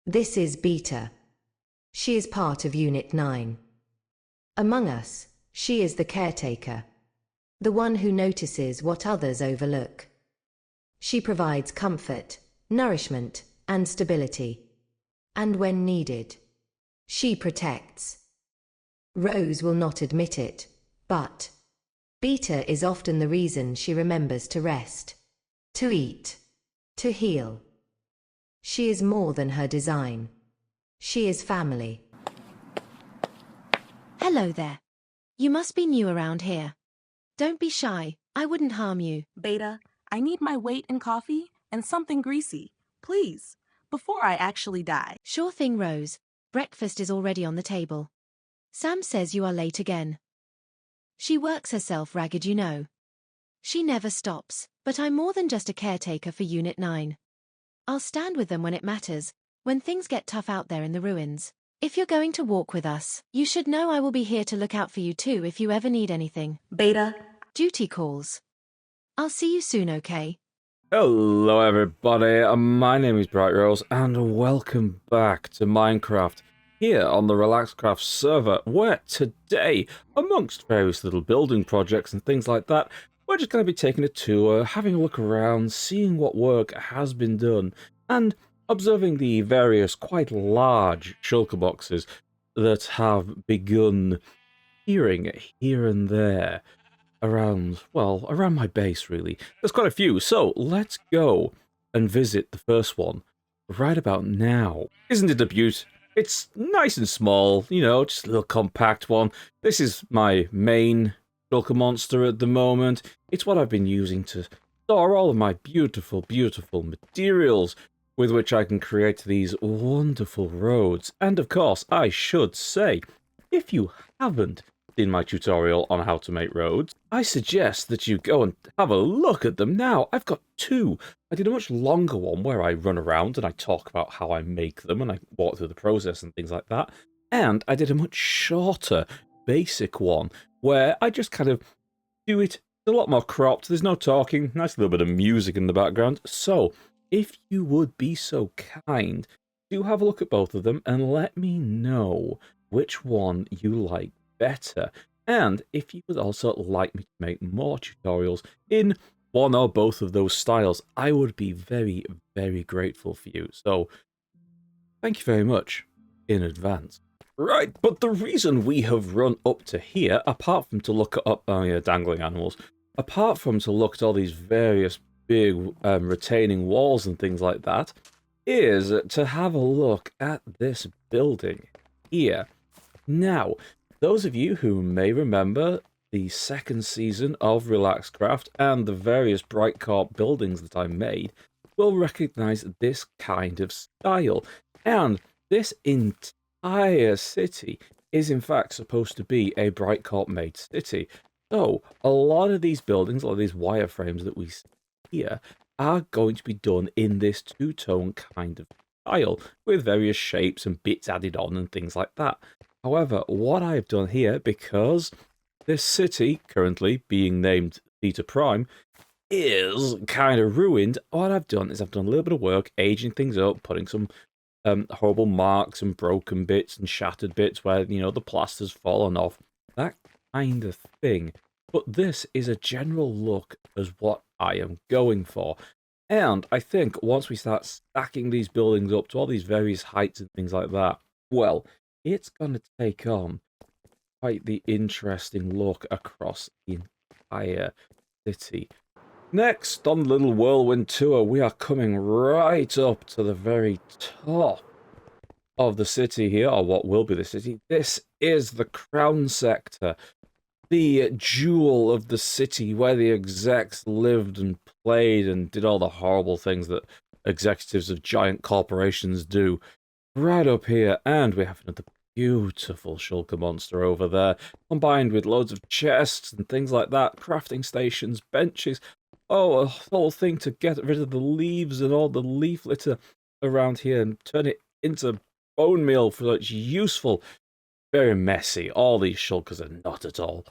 This is Beta. She is part of Unit 9. Among us, she is the caretaker, the one who notices what others overlook. She provides comfort, nourishment, and stability. And when needed, she protects. Rose will not admit it, but Beta is often the reason she remembers to rest, to eat, to heal. She is more than her design. She is family. Hello there. You must be new around here. Don't be shy. I wouldn't harm you. Beta, I need my weight in coffee and something greasy, please, before I actually die. Sure thing, Rose. Breakfast is already on the table. Sam says you are late again. She works herself ragged, you know. She never stops, but I'm more than just a caretaker for Unit 9. I'll stand with them when it matters, when things get tough out there in the ruins. If you're going to walk with us, you should know I will be here to look out for you too if you ever need anything. Beta. Duty calls. I'll see you soon, okay? Hello everybody, my name is Bright Rose and welcome back to Minecraft here on the RelaxedCraft server, where today, amongst various little building projects and things like that, we're just going to be taking a tour, having a look around, seeing what work has been done, and observing the various quite large shulker boxes that have begun appearing here and there around, well, around my base really. There's quite a few, so let's go and visit the first one right about now. Isn't it a beaut? It's nice and small, you know, just a little compact one. This is my main Shulker monster at the moment. It's what I've been using to store all of my beautiful, beautiful materials with which I can create these wonderful roads. And of course, I should say, if you haven't seen my tutorial on how to make roads, I suggest that you go and have a look at them now. I've got two. I did a much longer one where I run around and I talk about how I make them and I walk through the process and things like that. And I did a much shorter, basic one where I just kind of do it. It's a lot more cropped. There's no talking. Nice little bit of music in the background. So, if you would be so kind, do have a look at both of them and let me know which one you like better. And if you would also like me to make more tutorials in one or both of those styles, I would be very, very grateful for you. So, thank you very much in advance. Right, but the reason we have run up to here, apart from to look at dangling animals, apart from to look at all these various big retaining walls and things like that, is to have a look at this building here. Now, those of you who may remember the second season of RelaxedCraft and the various Bright Corp buildings that I made will recognize this kind of style. And this entire city is in fact supposed to be a Bright Corp made city. So, a lot of these buildings, a lot of these wireframes that we see here are going to be done in this two-tone kind of style with various shapes and bits added on and things like that. However, what I've done here, because this city, currently being named Theta Prime, is kind of ruined, what I've done is I've done a little bit of work, aging things up, putting some horrible marks and broken bits and shattered bits where, you know, the plaster's fallen off, that kind of thing. But this is a general look as what I am going for. And I think once we start stacking these buildings up to all these various heights and things like that, well, it's going to take on quite the interesting look across the entire city. Next on the little whirlwind tour, we are coming right up to the very top of the city here, or what will be the city. This is the Crown Sector, the jewel of the city where the execs lived and played and did all the horrible things that executives of giant corporations do. Right up here, and we have another beautiful shulker monster over there, combined with loads of chests and things like that, crafting stations, benches. Oh, a whole thing to get rid of the leaves and all the leaf litter around here and turn it into bone meal for its useful. Very messy. All these shulkers are not at all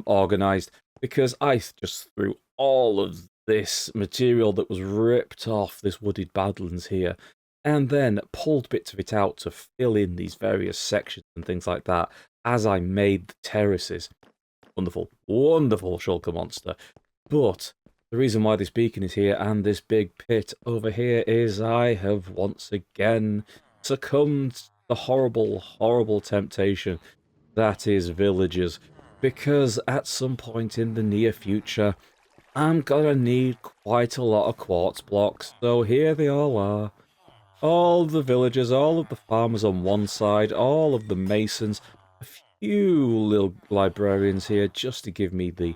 organized, because I just threw all of this material that was ripped off this wooded badlands here and then pulled bits of it out to fill in these various sections and things like that as I made the terraces. Wonderful, wonderful Shulker Monster. But the reason why this beacon is here and this big pit over here is I have once again succumbed to the horrible, horrible temptation that is villagers. Because at some point in the near future, I'm gonna need quite a lot of quartz blocks. So here they all are. All the villagers, all of the farmers on one side, all of the masons, a few little librarians here just to give me the,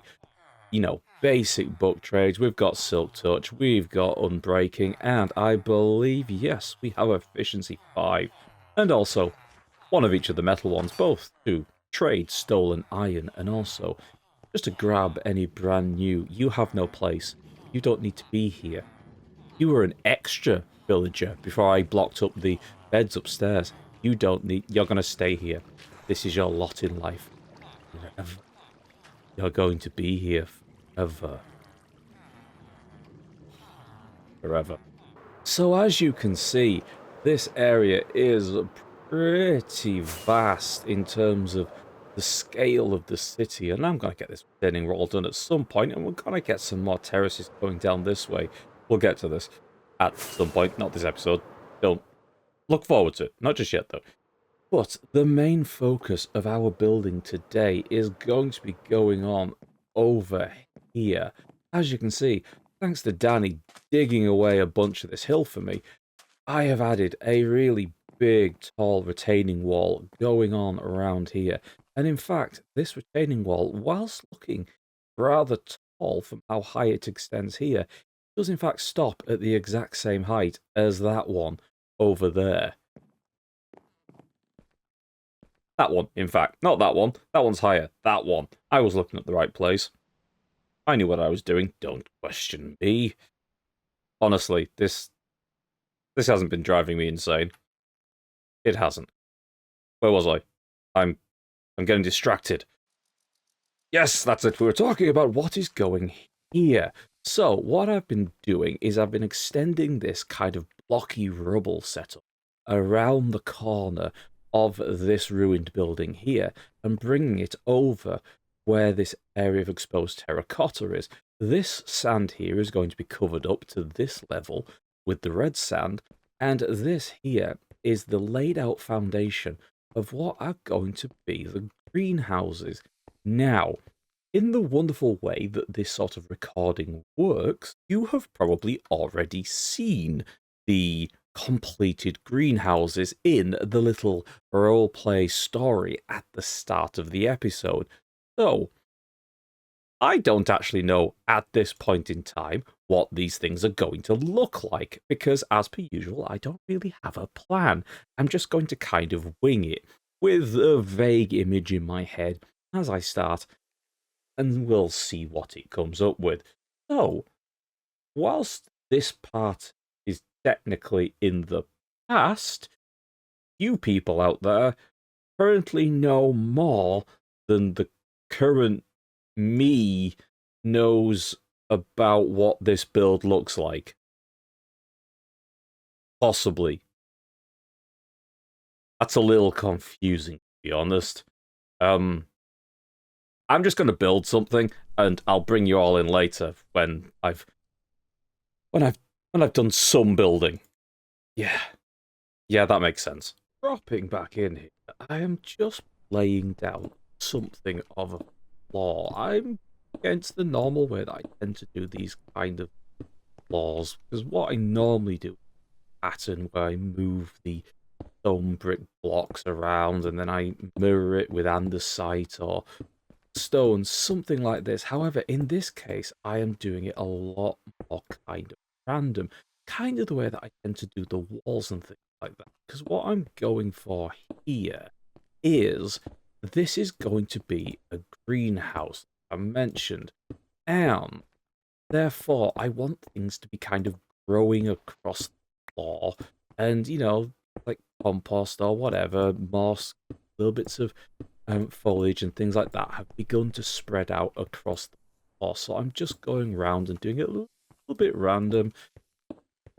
basic book trades. We've got Silk Touch, we've got Unbreaking, and I believe, yes, we have Efficiency 5. And also, one of each of the metal ones, both to trade stolen iron, and also, just to grab any brand new. You have no place. You don't need to be here. You were an extra villager before I blocked up the beds upstairs. You're gonna stay here. This is your lot in life. You're going to be here forever. So as you can see, this area is pretty vast in terms of the scale of the city, and I'm going to get this retaining wall done at some point, and we're going to get some more terraces going down this way. We'll get to this at some point, not this episode. Don't look forward to it, not just yet though. But the main focus of our building today is going to be going on over here. As you can see, thanks to Danny digging away a bunch of this hill for me, I have added a really big, tall retaining wall going on around here. And in fact, this retaining wall, whilst looking rather tall from how high it extends here, does in fact stop at the exact same height as that one over there. That one, in fact. Not that one. That one's higher. That one. I was looking at the right place. I knew what I was doing. Don't question me. Honestly, this hasn't been driving me insane. It hasn't. Where was I? I'm getting distracted. Yes, that's it. We were talking about what is going here. So, what I've been doing is I've been extending this kind of blocky rubble setup around the corner of this ruined building here and bringing it over where this area of exposed terracotta is. This sand here is going to be covered up to this level with the red sand, and this here is the laid out foundation of what are going to be the greenhouses. Now, in the wonderful way that this sort of recording works, you have probably already seen the completed greenhouses in the little roleplay story at the start of the episode. So, I don't actually know at this point in time what these things are going to look like, because as per usual, I don't really have a plan. I'm just going to kind of wing it with a vague image in my head as I start, and we'll see what it comes up with. So, whilst this part is technically in the past, you people out there currently know more than the current me knows about what this build looks like. Possibly. That's a little confusing, to be honest. I'm just going to build something, and I'll bring you all in later when I've done some building. Yeah, that makes sense. Dropping back in here, I am just laying down something of a floor. I'm against the normal way that I tend to do these kind of floors, because what I normally do is a pattern where I move the stone brick blocks around and then I mirror it with andesite or stone, something like this. However, in this case, I am doing it a lot more kind of random, kind of the way that I tend to do the walls and things like that. Because what I'm going for here is this is going to be a greenhouse, I mentioned, and therefore I want things to be kind of growing across the floor, and like compost or whatever, moss, little bits of foliage and things like that have begun to spread out across the floor. So I'm just going around and doing it a little bit random,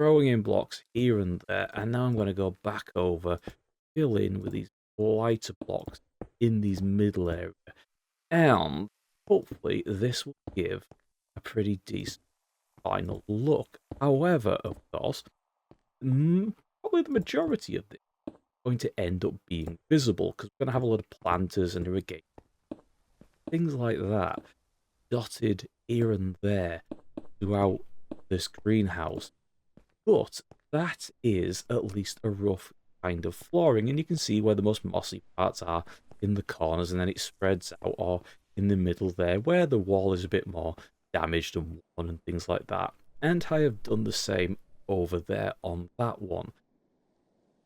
throwing in blocks here and there, and now I'm going to go back over, fill in with these lighter blocks in these middle area, and hopefully this will give a pretty decent final look. However, of course, probably the majority of this is going to end up being visible, because we're going to have a lot of planters and irrigation, things like that, dotted here and there throughout this greenhouse. But that is at least a rough kind of flooring, and you can see where the most mossy parts are in the corners, and then it spreads out, or in the middle there, where the wall is a bit more damaged and worn and things like that. And I have done the same over there on that one.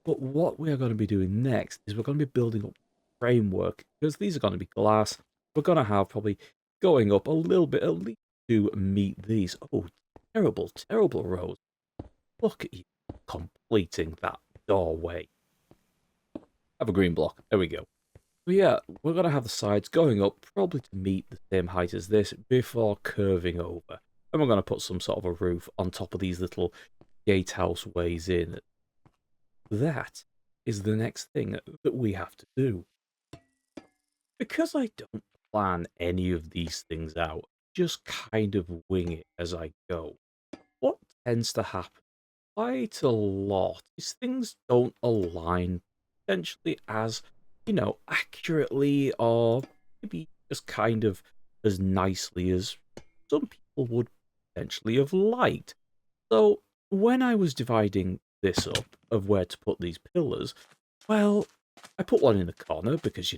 But what we are going to be doing next is we're going to be building up framework, because these are going to be glass. We're going to have probably going up a little bit at least to meet these. Oh, terrible, terrible rows. Look at you completing that doorway. Have a green block. There we go. So yeah, we're going to have the sides going up probably to meet the same height as this before curving over. And we're going to put some sort of a roof on top of these little gatehouse ways in. That is the next thing that we have to do. Because I don't plan any of these things out, just kind of wing it as I go, what tends to happen quite a lot is things don't align potentially as, accurately, or maybe just kind of as nicely as some people would potentially have liked. So when I was dividing this up of where to put these pillars, well, I put one in the corner because,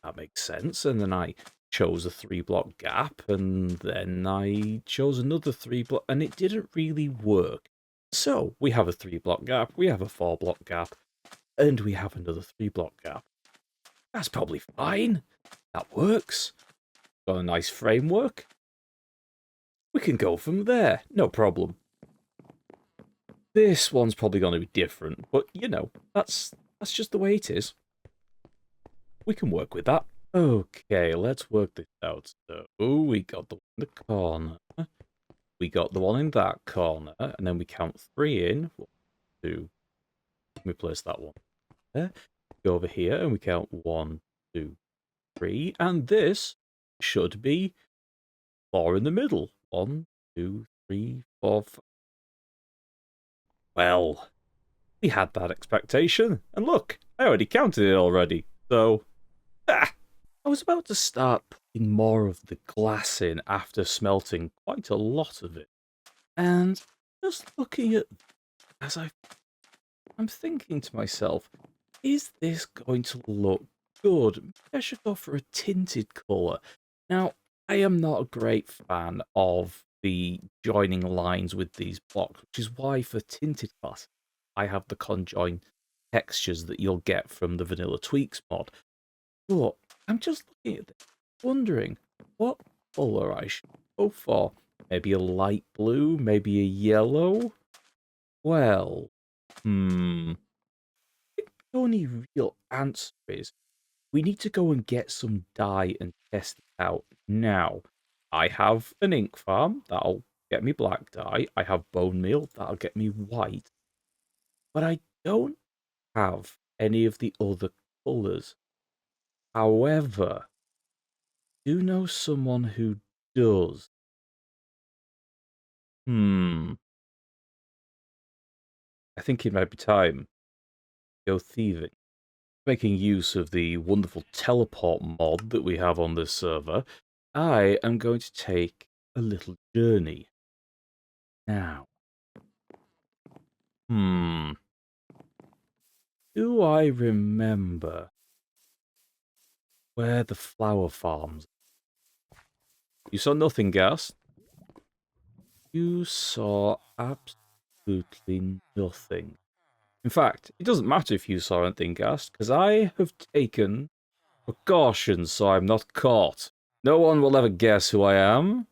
that makes sense, and then I chose a 3-block gap, and then I chose another 3-block, and it didn't really work. So we have a 3-block gap, we have a 4-block gap, and we have another 3-block gap. That's probably fine. That works. Got a nice framework. We can go from there, no problem. This one's probably going to be different, but, that's just the way it is. We can work with that. Okay, let's work this out. So, we got the one in the corner. We got the one in that corner, and then we count 3 in. 1, 2. Let me place that one there. Go over here, and we count 1, 2, 3. And this should be 4 in the middle. 1, 2, 3, 4, 5. Well, we had that expectation. And look, I already counted it already. So, I was about to start putting more of the glass in after smelting quite a lot of it. And just looking at, I'm thinking to myself, is this going to look good? Maybe I should go for a tinted colour. Now, I am not a great fan of the joining lines with these blocks, which is why for tinted glass, I have the conjoin textures that you'll get from the Vanilla Tweaks mod. But I'm just looking at this, wondering what colour I should go for. Maybe a light blue, maybe a yellow? Well, I think the only real answer is we need to go and get some dye and test it out. Now, I have an ink farm, that'll get me black dye. I have bone meal, that'll get me white. But I don't have any of the other colours. However, I do know someone who does. I think it might be time to go thieving. Making use of the wonderful teleport mod that we have on this server, I am going to take a little journey. Now, do I remember where the flower farms are? You saw nothing, Gas. You saw absolutely nothing. In fact, it doesn't matter if you saw anything, Gas, because I have taken precautions so I'm not caught. No one will ever guess who I am.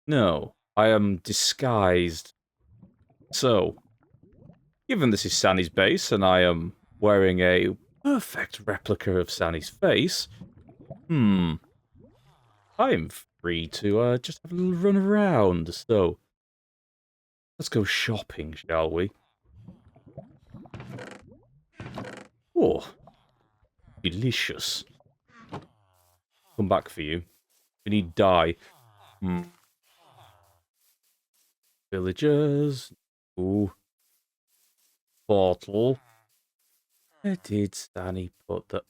No, I am disguised. So, given this is Sanny's base and I am wearing a perfect replica of Sanny's face, I'm free to just have a little run around. So, Let's go shopping, shall we? Oh, delicious. Come back for you. We need dye. Villagers. Ooh. Portal. Where did Stanny put that?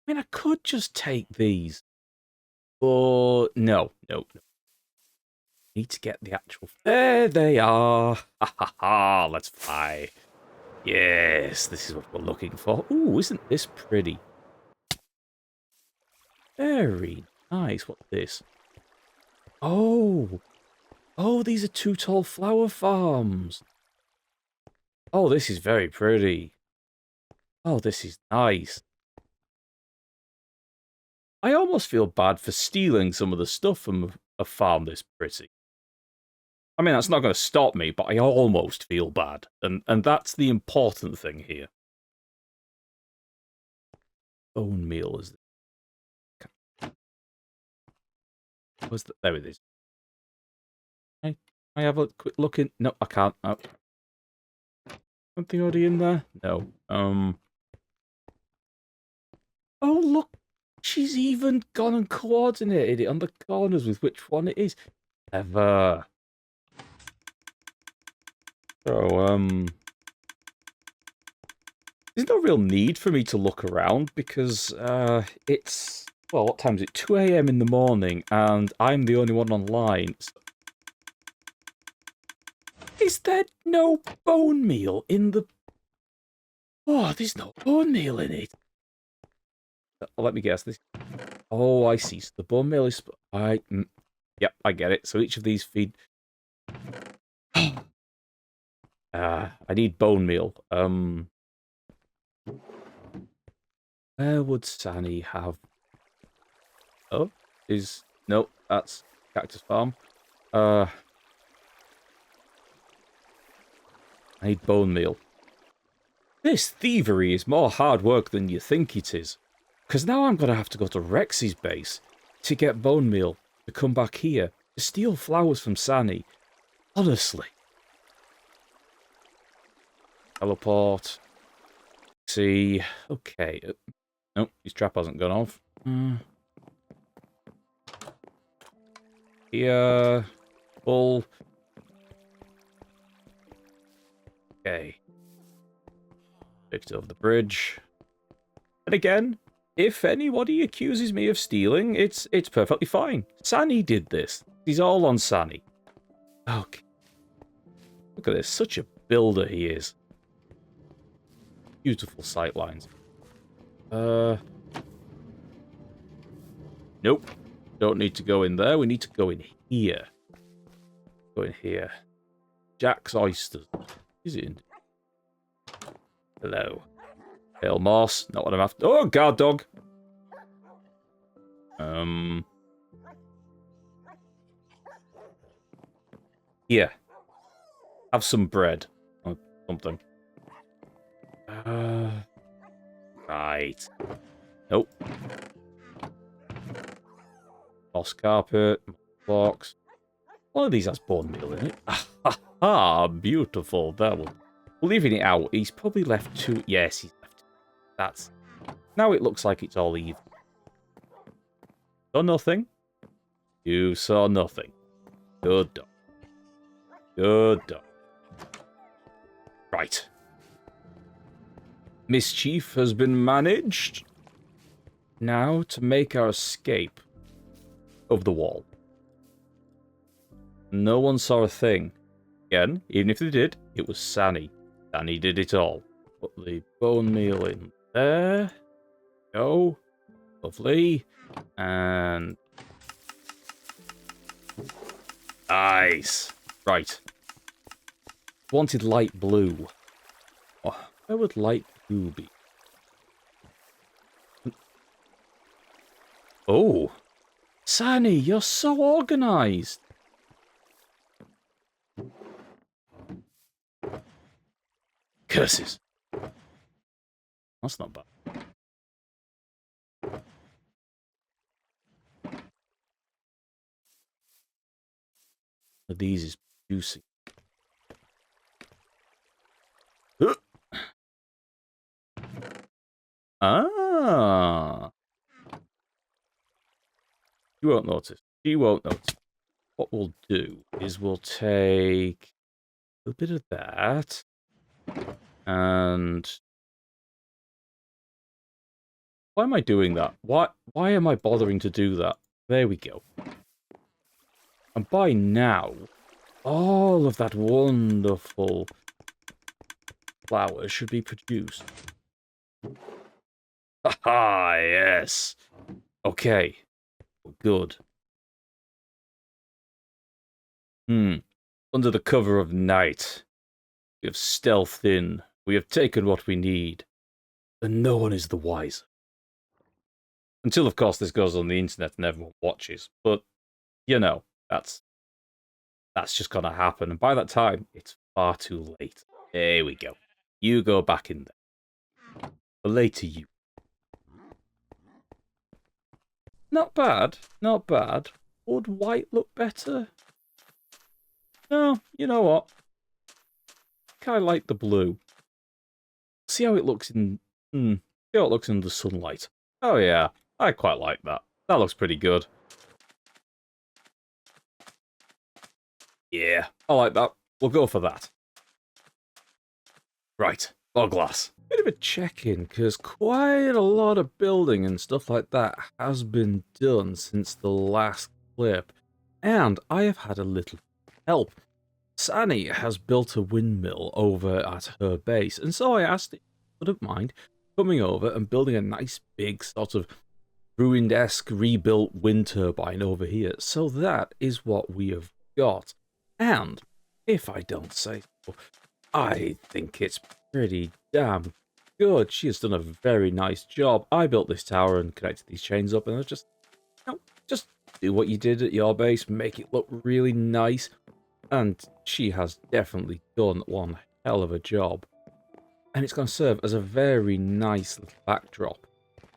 I mean, I could just take these. But no. Need to get the actual... There they are. Ha ha ha. Let's fly. Yes, this is what we're looking for. Ooh, isn't this pretty? Very nice. What's this? Oh, these are two tall flower farms. Oh, this is very pretty. Oh, this is nice. I almost feel bad for stealing some of the stuff from a farm this pretty. I mean, that's not going to stop me, but I almost feel bad. And that's the important thing here. Bone meal is... There it is. Hey, I have a quick look in... No, I can't. Oh. Something already in there? No. Oh, look. She's even gone and coordinated it on the corners with which one it is. Clever. So, there's no real need for me to look around because it's, well, what time is it? 2 a.m. in the morning, and I'm the only one online. So... Is there no bone meal in the... Oh, there's no bone meal in it. Let me guess this. Oh, I see. So the bone meal is... Yep, I get it. So each of these feed... I need bone meal. Where would Sunny have... Oh, no, that's Cactus Farm. I need bone meal. This thievery is more hard work than you think it is. Because now I'm going to have to go to Rex's base to get bone meal, to come back here, to steal flowers from Sunny. Honestly. Teleport. See. Okay. Nope, his trap hasn't gone off. Here. Pull. Okay. Picked over the bridge. And again, if anybody accuses me of stealing, it's perfectly fine. Sunny did this. He's all on Sunny. Okay. Look at this. Such a builder he is. Beautiful sightlines. Nope. Don't need to go in there. We need to go in here. Go in here. Jack's Oysters. Is it in? Hello. Pale moss. Not what I'm after. Oh, guard dog. Here. Have some bread. Or something. Right. Nope. Moss carpet. Box. One of these has bone meal in it. Ah, beautiful. That one. Leaving it out, he's probably left two. Yes, he's left two. That's... Now it looks like it's all even. Saw nothing. You saw nothing. Good dog. Good dog. Right. Mischief has been managed. Now to make our escape of the wall. No one saw a thing. Again, even if they did, it was Sunny. Sunny did it all. Put the bone meal in there. Go. Lovely. And... Nice. Right. Wanted light blue. Oh, where would light blue be? Oh. Sunny, you're so organized. Curses. That's not bad. These is producing. Ah. You won't notice. She won't notice. What we'll do is we'll take a little bit of that. And why am I doing that? Why am I bothering to do that? There we go. And by now, all of that wonderful flour should be produced. Haha, yes. Okay. Good. Under the cover of night, we have stealthed in. We have taken what we need. And no one is the wiser. Until, of course, this goes on the internet and everyone watches. But, you know, that's just going to happen. And by that time, it's far too late. There we go. You go back in there. The later you. Not bad. Not bad. Would white look better? No, you know what? I kind of like the blue. See how it looks in... see how it looks in the sunlight. Oh yeah, I quite like that. That looks pretty good. Yeah, I like that. We'll go for that. Right, more glass. Bit of a check-in, because quite a lot of building and stuff like that has been done since the last clip. And I have had a little help. Sani has built a windmill over at her base, and so I asked if she wouldn't mind coming over and building a nice big sort of ruined-esque rebuilt wind turbine over here. So that is what we have got. And, if I don't say so, I think it's pretty damn good. She has done a very nice job. I built this tower and connected these chains up, and I just, just do what you did at your base, make it look really nice. And she has definitely done one hell of a job. And it's going to serve as a very nice little backdrop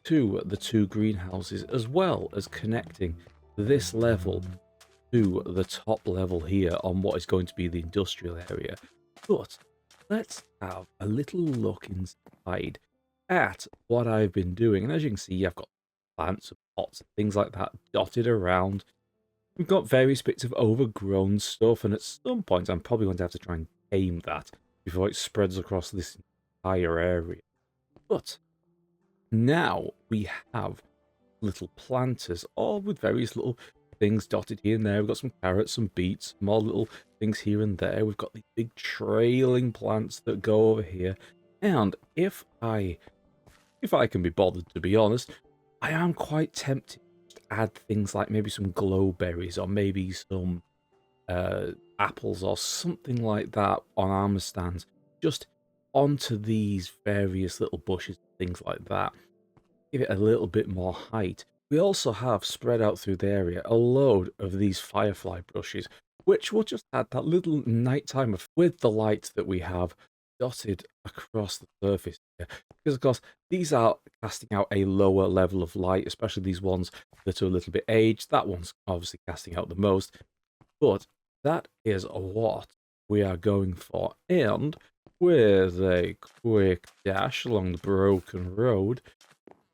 to the two greenhouses, as well as connecting this level to the top level here on what is going to be the industrial area. But let's have a little look inside at what I've been doing. And as you can see, I've got plants and pots and things like that dotted around. We've got various bits of overgrown stuff, and at some point I'm probably going to have to try and tame that before it spreads across this entire area. But now we have little planters, all with various little things dotted here and there. We've got some carrots, some beets, more little things here and there. We've got these big trailing plants that go over here. And if I can be bothered, to be honest, I am quite tempted to add things like maybe some glowberries or maybe some apples or something like that on armor stands, just onto these various little bushes, things like that. Give it a little bit more height. We also have spread out through the area a load of these firefly brushes, which will just add that little nighttime effect with the light that we have dotted across the surface here. Because of course these are casting out a lower level of light, especially these ones that are a little bit aged. That one's obviously casting out the most, but that is what we are going for. And with a quick dash along the broken road,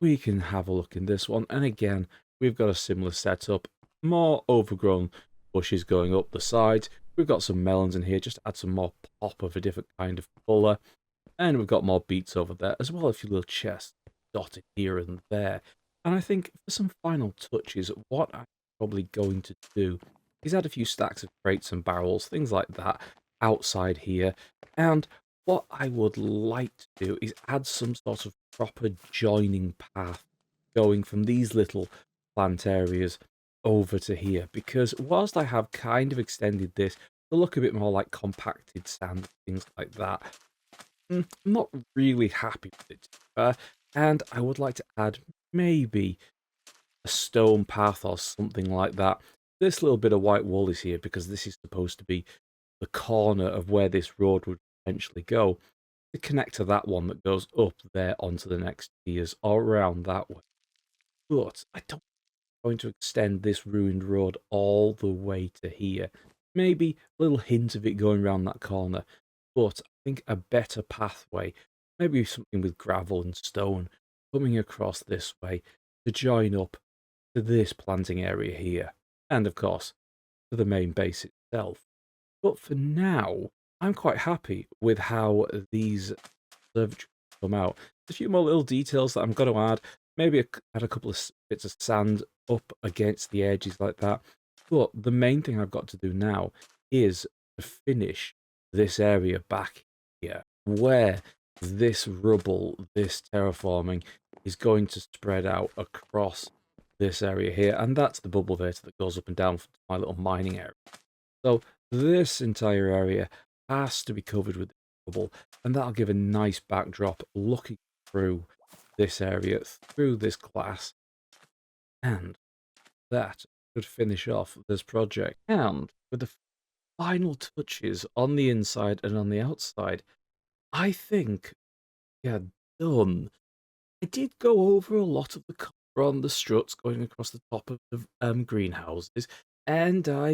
we can have a look in this one. And again, we've got a similar setup, more overgrown bushes going up the sides. We've got some melons in here, just to add some more pop of a different kind of colour. And we've got more beets over there, as well as a few little chests dotted here and there. And I think for some final touches, what I'm probably going to do is add a few stacks of crates and barrels, things like that, outside here. And what I would like to do is add some sort of proper joining path going from these little plant areas over to here, because whilst I have kind of extended this to look a bit more like compacted sand, things like that, I'm not really happy with it. And I would like to add maybe a stone path or something like that. This little bit of white wool is here because this is supposed to be the corner of where this road would eventually go, to connect to that one that goes up there onto the next tiers or around that way. But I don't going to extend this ruined road all the way to here. Maybe a little hint of it going around that corner, but I think a better pathway, maybe something with gravel and stone, coming across this way to join up to this planting area here, and of course, to the main base itself. But for now, I'm quite happy with how these observatories come out. There's a few more little details that I'm going to add. Maybe add a couple of bits of sand up against the edges like that. But the main thing I've got to do now is to finish this area back here, where this rubble, this terraforming, is going to spread out across this area here. And that's the bubble vector that goes up and down to my little mining area. So this entire area has to be covered with rubble, and that'll give a nice backdrop looking through this area, through this glass, and that should finish off this project. And with the final touches on the inside and on the outside, I think, yeah, done. I did go over a lot of the copper on the struts going across the top of the greenhouses, and I,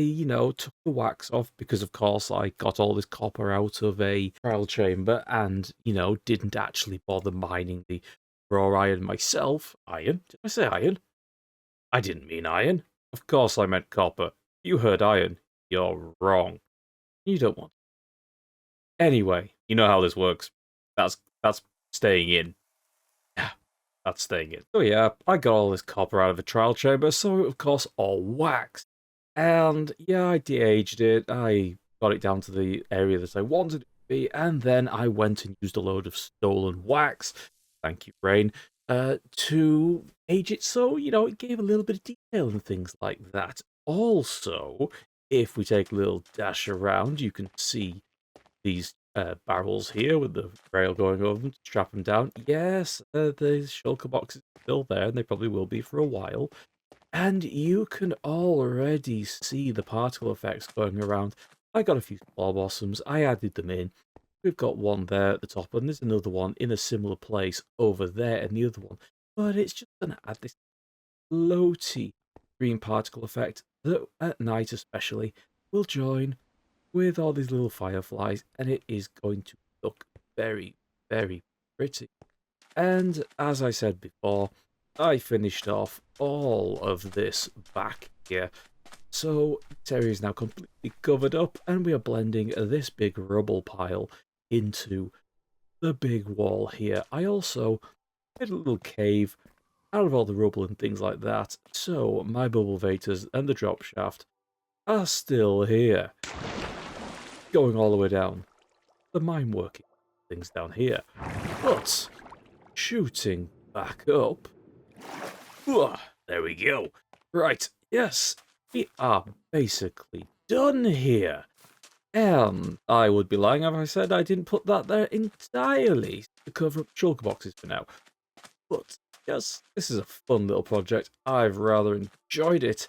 took the wax off because, of course, I got all this copper out of a trial chamber and, didn't actually bother mining the raw iron myself. Iron? Did I say iron? I didn't mean iron. Of course I meant copper. You heard iron. You're wrong. You don't want it. Anyway, you know how this works. That's staying in. Yeah, that's staying in. So yeah, I got all this copper out of a trial chamber, so of course all wax. And yeah, I de-aged it. I got it down to the area that I wanted it to be, and then I went and used a load of stolen wax. Thank you, Brain. To age it so, it gave a little bit of detail and things like that. Also, if we take a little dash around, you can see these barrels here with the rail going over them to strap them down. Yes, the shulker boxes are still there, and they probably will be for a while. And you can already see the particle effects going around. I got a few spore blossoms, I added them in. We've got one there at the top, and there's another one in a similar place over there, and the other one. But it's just going to add this floaty green particle effect that, at night especially, will join with all these little fireflies, and it is going to look very, very pretty. And as I said before, I finished off all of this back here. So this area is now completely covered up, and we are blending this big rubble pile into the big wall here. I also made a little cave out of all the rubble and things like that, so my bubble vectors and the drop shaft are still here. Going all the way down. The mine working things down here. But shooting back up. There we go. Right, yes, we are basically done here. And I would be lying if I said I didn't put that there entirely to cover up shulker boxes for now. But yes, this is a fun little project. I've rather enjoyed it.